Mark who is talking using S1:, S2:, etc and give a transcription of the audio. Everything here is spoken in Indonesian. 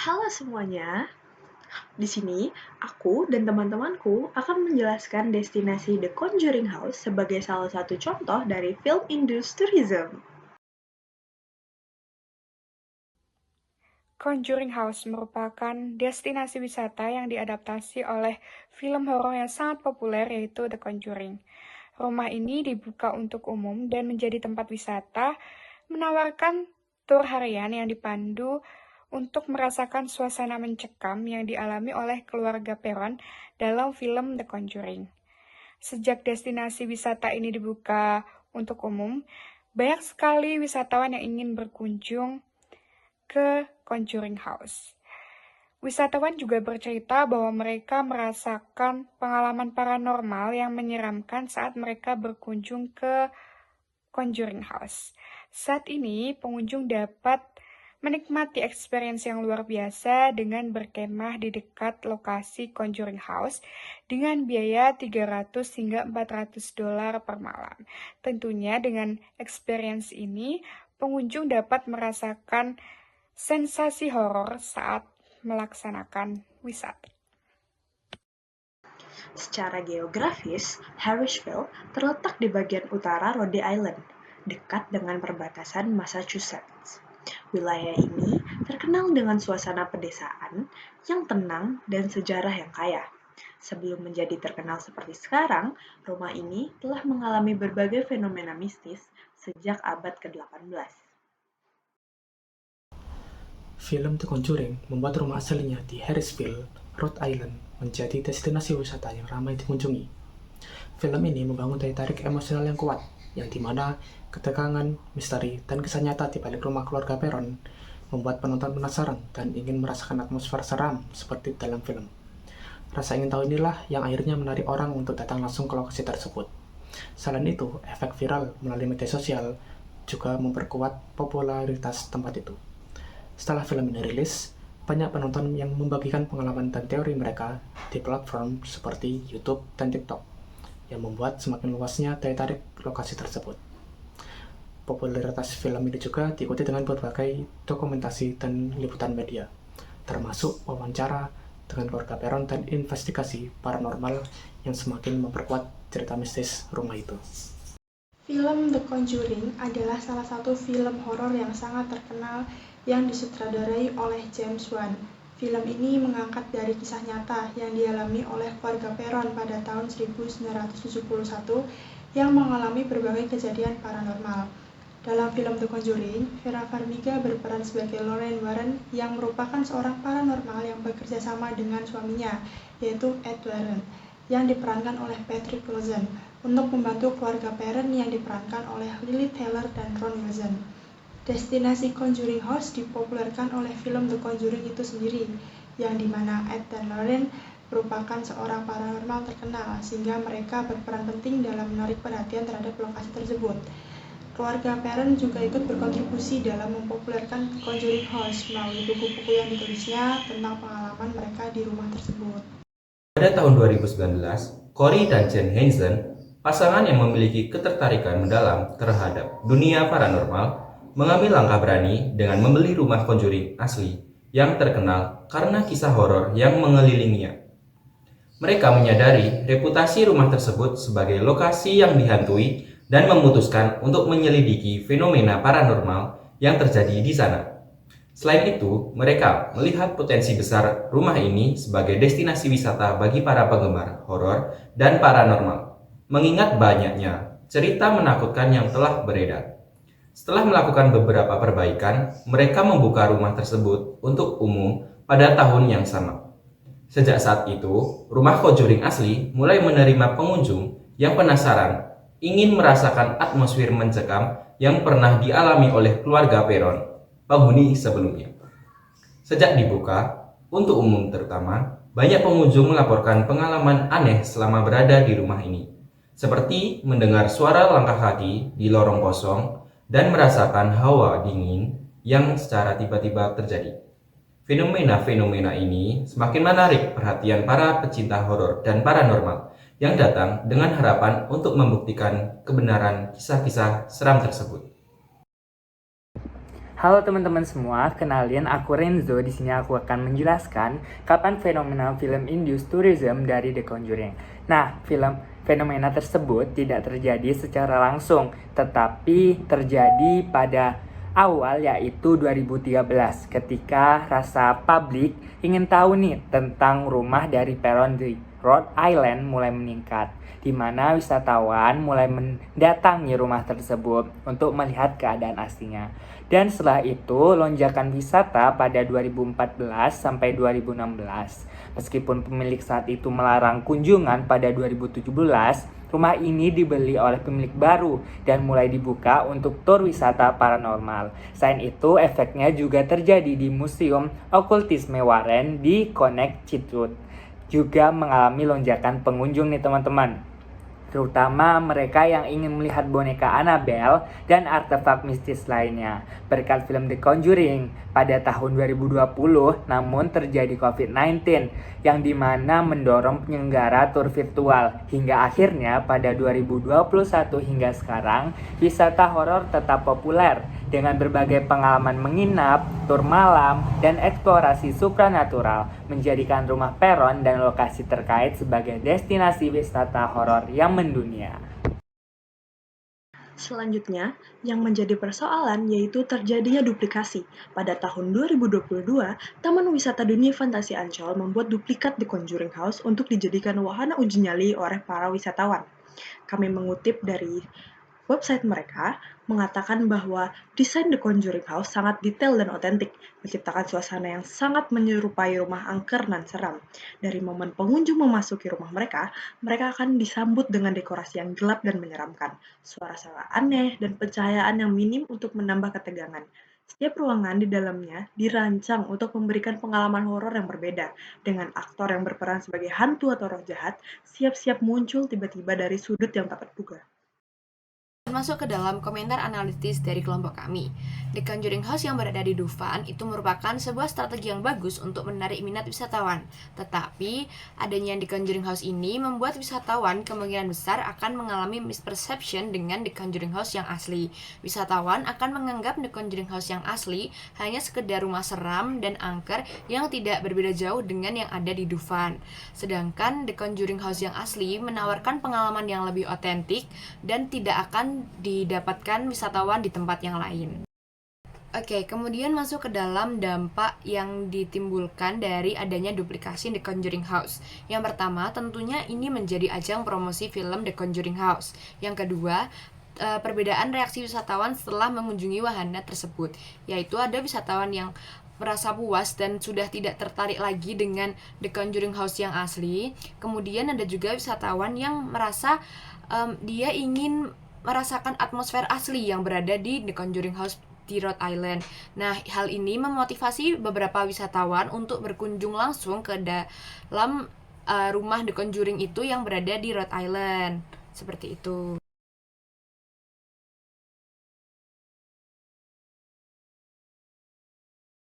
S1: Halo semuanya, di sini aku dan teman-temanku akan menjelaskan destinasi The Conjuring House sebagai salah satu contoh dari film Tourism.
S2: Conjuring House merupakan destinasi wisata yang diadaptasi oleh film horor yang sangat populer yaitu The Conjuring. Rumah ini dibuka untuk umum dan menjadi tempat wisata, menawarkan tur harian yang dipandu untuk merasakan suasana mencekam yang dialami oleh keluarga Peron dalam film The Conjuring. Sejak destinasi wisata ini dibuka untuk umum, banyak sekali wisatawan yang ingin berkunjung ke Conjuring House. Wisatawan juga bercerita bahwa mereka merasakan pengalaman paranormal yang menyeramkan saat mereka berkunjung ke Conjuring House. Saat ini, pengunjung dapat menikmati experience yang luar biasa dengan berkemah di dekat lokasi Conjuring House dengan biaya 300 hingga 400 dolar per malam. Tentunya dengan experience ini, pengunjung dapat merasakan sensasi horor saat melaksanakan wisata.
S1: Secara geografis, Harrisville terletak di bagian utara Rhode Island, dekat dengan perbatasan Massachusetts. Wilayah ini terkenal dengan suasana pedesaan yang tenang dan sejarah yang kaya. Sebelum menjadi terkenal seperti sekarang, rumah ini telah mengalami berbagai fenomena mistis sejak abad ke-18.
S3: Film The Conjuring membuat rumah aslinya di Harrisville, Rhode Island menjadi destinasi wisata yang ramai dikunjungi. Film ini membangun daya tarik emosional yang kuat, yang dimana ketegangan, misteri, dan kisah nyata di balik rumah keluarga Peron membuat penonton penasaran dan ingin merasakan atmosfer seram seperti dalam film. Rasa ingin tahu inilah yang akhirnya menarik orang untuk datang langsung ke lokasi tersebut. Selain itu, efek viral melalui media sosial juga memperkuat popularitas tempat itu. Setelah film ini rilis, banyak penonton yang membagikan pengalaman dan teori mereka di platform seperti YouTube dan TikTok, yang membuat semakin luasnya daya tarik lokasi tersebut. Popularitas film ini juga diikuti dengan berbagai dokumentasi dan liputan media, termasuk wawancara dengan keluarga Peron dan investigasi paranormal yang semakin memperkuat cerita mistis rumah itu.
S4: Film The Conjuring adalah salah satu film horor yang sangat terkenal yang disutradarai oleh James Wan. Film ini mengangkat dari kisah nyata yang dialami oleh keluarga Peron pada tahun 1971 yang mengalami berbagai kejadian paranormal. Dalam film The Conjuring, Vera Farmiga berperan sebagai Lorraine Warren yang merupakan seorang paranormal yang bekerja sama dengan suaminya, yaitu Ed Warren, yang diperankan oleh Patrick Wilson, untuk membantu keluarga Perron yang diperankan oleh Lily Taylor dan Ron Wilson. Destinasi Conjuring House dipopulerkan oleh film The Conjuring itu sendiri, yang dimana Ed dan Lorraine merupakan seorang paranormal terkenal, sehingga mereka berperan penting dalam menarik perhatian terhadap lokasi tersebut. Keluarga Perron juga ikut berkontribusi dalam mempopulerkan Conjuring House melalui buku-buku yang ditulisnya tentang pengalaman mereka di rumah tersebut.
S5: Pada tahun 2019, Corey dan Jane Hansen, pasangan yang memiliki ketertarikan mendalam terhadap dunia paranormal, mengambil langkah berani dengan membeli rumah Conjuring asli yang terkenal karena kisah horor yang mengelilinginya. Mereka menyadari reputasi rumah tersebut sebagai lokasi yang dihantui dan memutuskan untuk menyelidiki fenomena paranormal yang terjadi di sana. Selain itu, mereka melihat potensi besar rumah ini sebagai destinasi wisata bagi para penggemar horor dan paranormal, mengingat banyaknya cerita menakutkan yang telah beredar. Setelah melakukan beberapa perbaikan, mereka membuka rumah tersebut untuk umum pada tahun yang sama. Sejak saat itu, rumah Conjuring asli mulai menerima pengunjung yang penasaran ingin merasakan atmosfer mencekam yang pernah dialami oleh keluarga Peron, penghuni sebelumnya. Sejak dibuka, untuk umum terutama, banyak pengunjung melaporkan pengalaman aneh selama berada di rumah ini, seperti mendengar suara langkah kaki di lorong kosong dan merasakan hawa dingin yang secara tiba-tiba terjadi. Fenomena-fenomena ini semakin menarik perhatian para pecinta horor dan paranormal yang datang dengan harapan untuk membuktikan kebenaran kisah-kisah seram tersebut.
S6: Halo teman-teman semua, kenalin aku Renzo. Di sini aku akan menjelaskan kapan fenomena film induced tourism dari The Conjuring. Nah, fenomena tersebut tidak terjadi secara langsung, tetapi terjadi pada awal yaitu 2013 ketika rasa publik ingin tahu nih tentang rumah dari peron di Rhode Island mulai meningkat, di mana wisatawan mulai mendatangi rumah tersebut untuk melihat keadaan aslinya. Dan setelah itu, lonjakan wisata pada 2014 sampai 2016. Meskipun pemilik saat itu melarang kunjungan pada 2017, rumah ini dibeli oleh pemilik baru dan mulai dibuka untuk tur wisata paranormal. Selain itu, efeknya juga terjadi di Museum Okultisme Warren di Connecticut. Juga mengalami lonjakan pengunjung nih teman-teman, terutama mereka yang ingin melihat boneka Annabelle dan artefak mistis lainnya. Berkat film The Conjuring pada tahun 2020, namun terjadi COVID-19 yang dimana mendorong penyelenggara tur virtual. Hingga akhirnya pada 2021 hingga sekarang, wisata horor tetap populer dengan berbagai pengalaman menginap, tur malam, dan eksplorasi supranatural, menjadikan Rumah Peron dan lokasi terkait sebagai destinasi wisata horor yang mendunia.
S1: Selanjutnya, yang menjadi persoalan yaitu terjadinya duplikasi. Pada tahun 2022, Taman Wisata Dunia Fantasi Ancol membuat duplikat The Conjuring House untuk dijadikan wahana uji nyali oleh para wisatawan. Kami mengutip dari website mereka, mengatakan bahwa desain The Conjuring House sangat detail dan otentik, menciptakan suasana yang sangat menyerupai rumah angker dan seram. Dari momen pengunjung memasuki rumah mereka akan disambut dengan dekorasi yang gelap dan menyeramkan, suara-suara aneh, dan pencahayaan yang minim untuk menambah ketegangan. Setiap ruangan di dalamnya dirancang untuk memberikan pengalaman horor yang berbeda, dengan aktor yang berperan sebagai hantu atau roh jahat siap-siap muncul tiba-tiba dari sudut yang tak terduga.
S7: Masuk ke dalam komentar analitis dari kelompok kami. The Conjuring House yang berada di Dufan itu merupakan sebuah strategi yang bagus untuk menarik minat wisatawan. Tetapi, adanya The Conjuring House ini membuat wisatawan kemungkinan besar akan mengalami misperception dengan The Conjuring House yang asli. Wisatawan akan menganggap The Conjuring House yang asli hanya sekedar rumah seram dan angker yang tidak berbeda jauh dengan yang ada di Dufan. Sedangkan The Conjuring House yang asli menawarkan pengalaman yang lebih otentik dan tidak akan didapatkan wisatawan di tempat yang lain. Oke, kemudian masuk ke dalam dampak yang ditimbulkan dari adanya duplikasi The Conjuring House. Yang pertama, tentunya ini menjadi ajang promosi film The Conjuring House. Yang kedua, perbedaan reaksi wisatawan setelah mengunjungi wahana tersebut, yaitu ada wisatawan yang merasa puas dan sudah tidak tertarik lagi dengan The Conjuring House yang asli. Kemudian ada juga wisatawan yang merasa dia ingin merasakan atmosfer asli yang berada di The Conjuring House di Rhode Island. Nah, hal ini memotivasi beberapa wisatawan untuk berkunjung langsung ke dalam rumah The Conjuring itu yang berada di Rhode Island. Seperti itu.